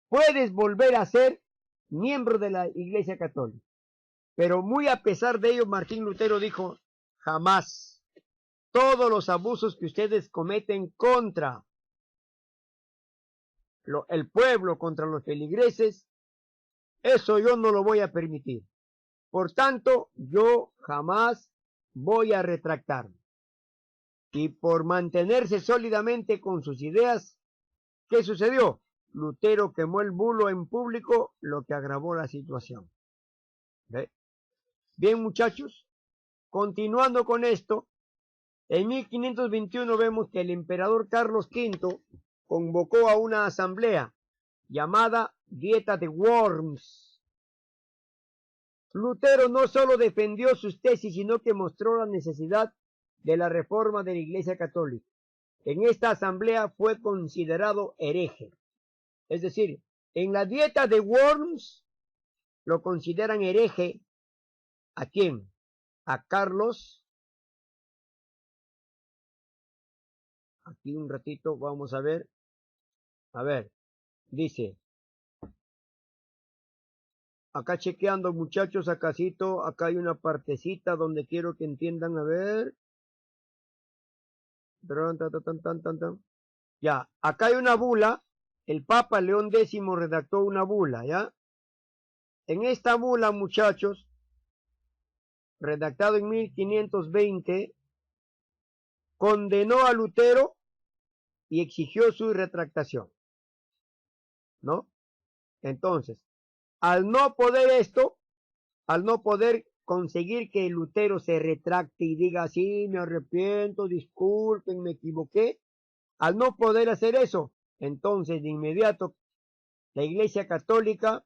puedes volver a ser miembro de la Iglesia Católica. Pero muy a pesar de ello, Martín Lutero dijo, jamás. Todos los abusos que ustedes cometen contra el pueblo, contra los feligreses, eso yo no lo voy a permitir. Por tanto, yo jamás voy a retractarme. Y por mantenerse sólidamente con sus ideas, ¿qué sucedió? Lutero quemó el bulo en público, lo que agravó la situación. ¿Ve? Bien, muchachos, continuando con esto, en 1521 vemos que el emperador Carlos V convocó a una asamblea llamada Dieta de Worms. Lutero no solo defendió sus tesis, sino que mostró la necesidad de la reforma de la Iglesia Católica. En esta asamblea fue considerado hereje. Es decir, en la Dieta de Worms lo consideran hereje. ¿A quién? A Carlos aquí un ratito vamos a ver. A ver, dice, acá chequeando muchachos, acá hay una partecita donde quiero que entiendan, a ver. Ya, acá hay una bula, el Papa León X redactó una bula, ¿ya? En esta bula, muchachos, redactado en 1520, condenó a Lutero y exigió su retractación, ¿no? Entonces, al no poder esto, al no poder conseguir que Lutero se retracte y diga, sí, me arrepiento, disculpen, me equivoqué, al no poder hacer eso, entonces de inmediato la Iglesia Católica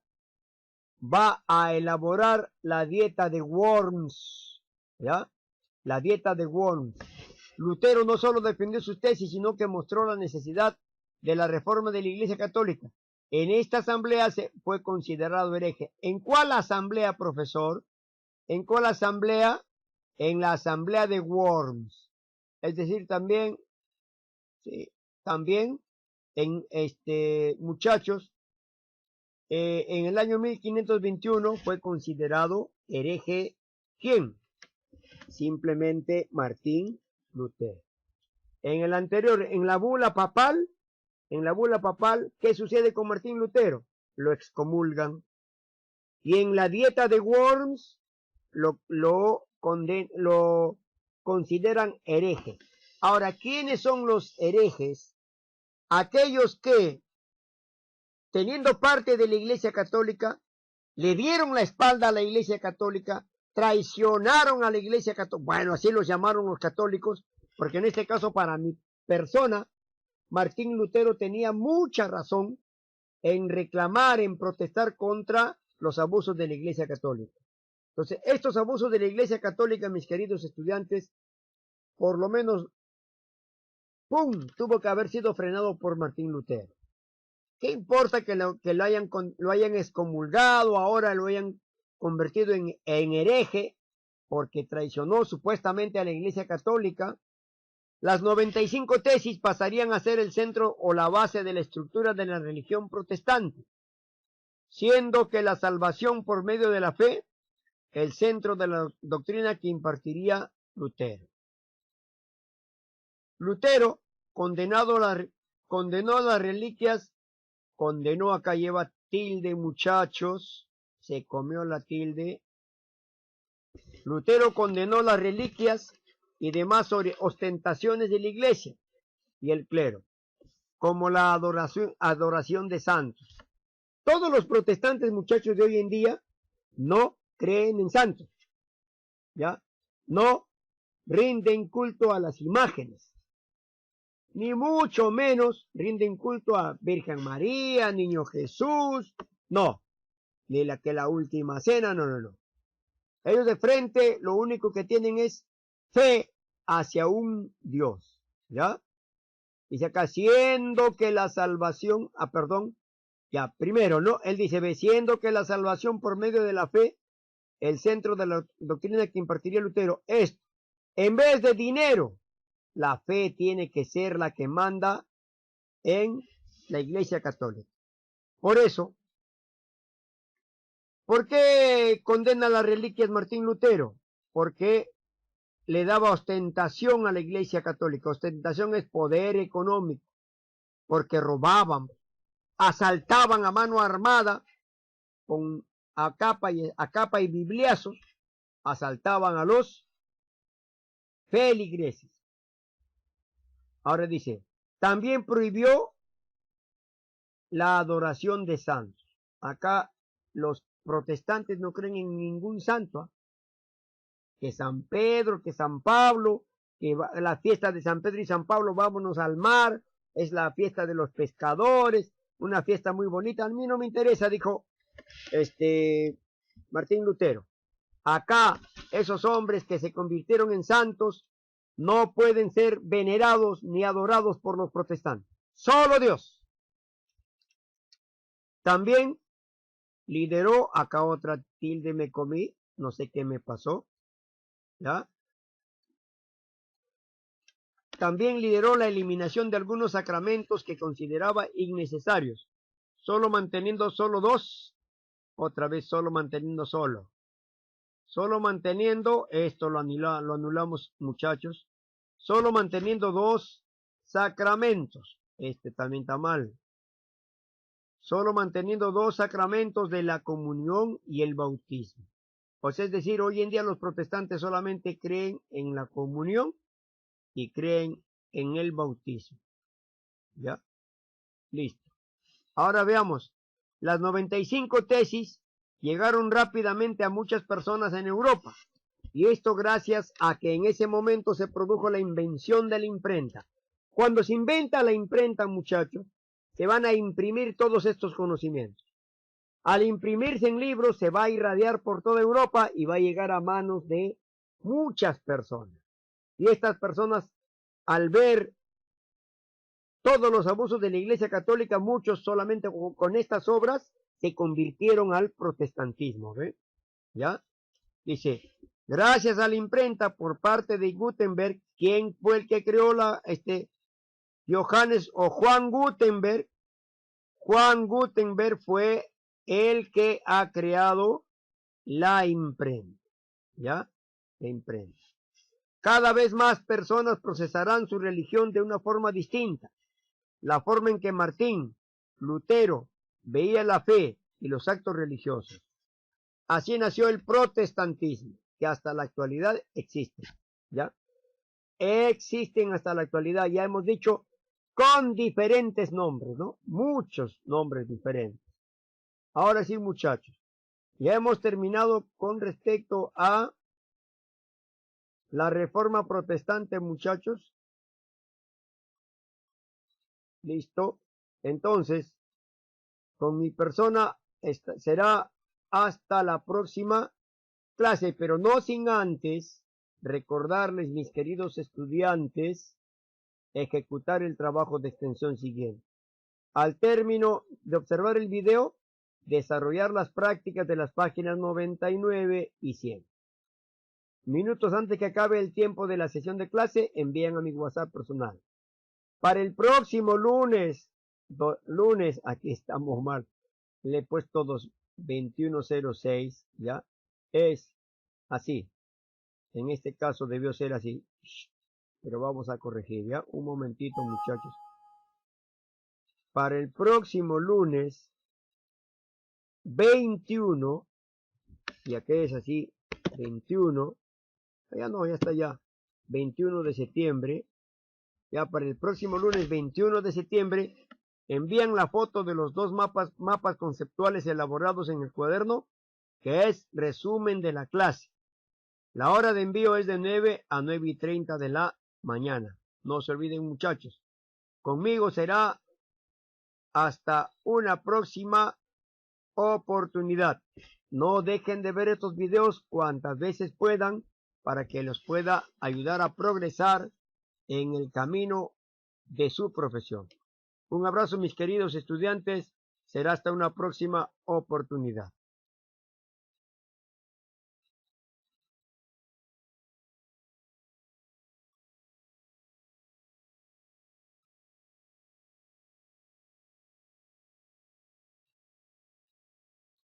va a elaborar la dieta de Worms, ¿ya? La dieta de Worms. Lutero no solo defendió sus tesis, sino que mostró la necesidad de la reforma de la Iglesia Católica. En esta asamblea fue considerado hereje. ¿En cuál asamblea, profesor? ¿En cuál asamblea? En la asamblea de Worms. Es decir, también, sí, también en muchachos, en el año 1521 fue considerado hereje. ¿Quién? Simplemente Martín Lutero. En el anterior, en la bula papal, ¿qué sucede con Martín Lutero? Lo excomulgan. Y en la dieta de Worms lo consideran hereje. Ahora, ¿quiénes son los herejes? Aquellos que, teniendo parte de la Iglesia Católica, le dieron la espalda a la Iglesia Católica, traicionaron a la Iglesia Católica. Bueno, así los llamaron los católicos, porque en este caso, para mi persona, Martín Lutero tenía mucha razón en reclamar, en protestar contra los abusos de la Iglesia Católica. Entonces, estos abusos de la Iglesia Católica, mis queridos estudiantes, por lo menos, ¡pum!, tuvo que haber sido frenado por Martín Lutero. ¿Qué importa que lo hayan excomulgado, ahora lo hayan convertido en hereje, porque traicionó supuestamente a la Iglesia Católica? Las 95 tesis pasarían a ser el centro o la base de la estructura de la religión protestante, siendo que la salvación por medio de la fe el centro de la doctrina que impartiría Lutero. Lutero condenó las reliquias, acá lleva tilde, muchachos, se comió la tilde. Lutero condenó las reliquias y demás ostentaciones de la iglesia y el clero, como la adoración de santos. Todos los protestantes, muchachos, de hoy en día no creen en santos, ¿ya? No rinden culto a las imágenes, ni mucho menos rinden culto a Virgen María, Niño Jesús, no, ni la última cena, no. Ellos de frente lo único que tienen es fe hacia un Dios, ¿ya? Dice acá, siendo que la salvación, ya, primero, ¿no? Él dice, siendo que la salvación por medio de la fe, el centro de la doctrina que impartiría Lutero, es, en vez de dinero, la fe tiene que ser la que manda en la Iglesia Católica. Por eso, ¿por qué condena las reliquias Martín Lutero? Porque le daba ostentación a la Iglesia Católica. Ostentación es poder económico, porque robaban, asaltaban a mano armada a capa y bibliazos, asaltaban a los feligreses. Ahora dice, también prohibió la adoración de santos. Acá los protestantes no creen en ningún santo, que San Pedro, que San Pablo, que la fiesta de San Pedro y San Pablo, vámonos al mar, es la fiesta de los pescadores, una fiesta muy bonita. A mí no me interesa, dijo Martín Lutero. Acá esos hombres que se convirtieron en santos no pueden ser venerados ni adorados por los protestantes. Solo Dios. También lideró, acá otra tilde me comí, no sé qué me pasó, ¿ya? También lideró la eliminación de algunos sacramentos que consideraba innecesarios, solo manteniendo solo dos, otra vez solo manteniendo solo. Solo manteniendo, esto lo anulamos muchachos, solo manteniendo dos sacramentos. Este también está mal. Solo manteniendo dos sacramentos de la comunión y el bautismo. Pues es decir, hoy en día los protestantes solamente creen en la comunión y creen en el bautismo. ¿Ya? Listo. Ahora veamos. Las 95 tesis llegaron rápidamente a muchas personas en Europa. Y esto gracias a que en ese momento se produjo la invención de la imprenta. Cuando se inventa la imprenta, muchachos, se van a imprimir todos estos conocimientos. Al imprimirse en libros, se va a irradiar por toda Europa y va a llegar a manos de muchas personas. Y estas personas, al ver todos los abusos de la Iglesia Católica, muchos solamente con estas obras se convirtieron al protestantismo. ¿Ve? ¿Ya? Dice, gracias a la imprenta por parte de Gutenberg, quien fue el que creó Johannes o Juan Gutenberg. Juan Gutenberg fue el que ha creado la imprenta. ¿Ya? La imprenta. Cada vez más personas procesarán su religión de una forma distinta. La forma en que Martín Lutero veía la fe y los actos religiosos. Así nació el protestantismo, que hasta la actualidad existe. ¿Ya? Existen hasta la actualidad, ya hemos dicho, con diferentes nombres, ¿no? Muchos nombres diferentes. Ahora sí, muchachos, ya hemos terminado con respecto a la reforma protestante, muchachos. Listo. Entonces, con mi persona será hasta la próxima clase, pero no sin antes recordarles, mis queridos estudiantes, ejecutar el trabajo de extensión siguiente. Al término de observar el video, desarrollar las prácticas de las páginas 99 y 100. Minutos antes que acabe el tiempo de la sesión de clase, envían a mi WhatsApp personal. Para el próximo lunes, aquí estamos mal, le he puesto 2106, ¿ya? Es así. En este caso debió ser así. Pero vamos a corregir, ¿ya? Un momentito, muchachos. Para el próximo lunes 21, y aquí es así, 21, ya no, ya está ya, 21 de septiembre, ya para el próximo lunes 21 de septiembre, envían la foto de los dos mapas conceptuales elaborados en el cuaderno, que es resumen de la clase. La hora de envío es de 9 a 9:30 de la mañana. No se olviden, muchachos. Conmigo será hasta una próxima oportunidad. No dejen de ver estos videos cuantas veces puedan para que los pueda ayudar a progresar en el camino de su profesión. Un abrazo, mis queridos estudiantes. Será hasta una próxima oportunidad.